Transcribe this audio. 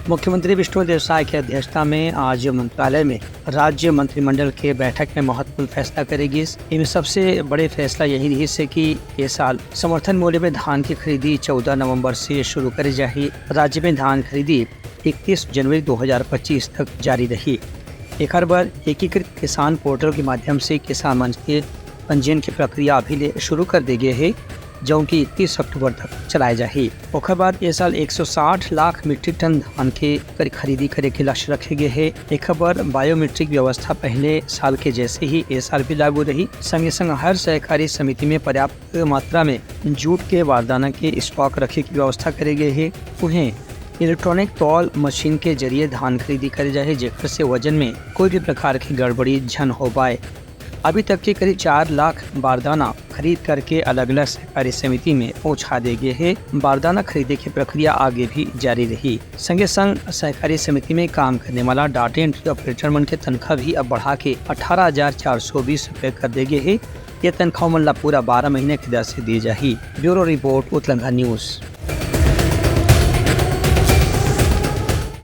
मुख्यमंत्री विष्णु देवसाई की अध्यक्षता में आज मंत्रालय में राज्य मंत्रिमंडल के बैठक में महत्वपूर्ण फैसला करेगी। इनमें सबसे बड़े फैसला यही रही है कि इस साल समर्थन मूल्य में धान की खरीदी 14 नवंबर से शुरू करी जाएगी। राज्य में धान खरीदी 31 जनवरी 2025 तक जारी रही। एक बार एकीकृत किसान पोर्टल के माध्यम से किसान मंच के पंजीयन की प्रक्रिया अभी शुरू कर दी गई है, जो कि 31 अक्टूबर तक चलाए जाएगी। ओकर बाद ये साल 160 लाख मीट्रिक टन धान के खरीदी करे के लक्ष्य रखे गए है। एक बार बायोमेट्रिक व्यवस्था पहले साल के जैसे ही इस साल भी लागू रही। संगे संग हर सहकारी समिति में पर्याप्त मात्रा में जूट के बारदाना के स्टॉक रखे की व्यवस्था करे गए है। उन्हें इलेक्ट्रॉनिक तौल मशीन के जरिए धान खरीदी करे जाए, जेकर से वजन में कोई भी प्रकार की गड़बड़ी झन हो पाए। अभी तक के करीब 4 लाख बारदाना खरीद करके अलग अलग सहकारी समिति में पहुंचा दे गए है। बारदाना खरीदे की प्रक्रिया आगे भी जारी रही। संगे संग सहकारी समिति में काम करने वाला डाटा एंट्री ऑपरेटर मन के तनख्वाह भी अब बढ़ा के 18,420 रुपए कर दे गए है। ये तनख्वाह मन ला पूरा 12 महीने की दर से दी जाही। ब्यूरो रिपोर्ट उत्तलंगा न्यूज।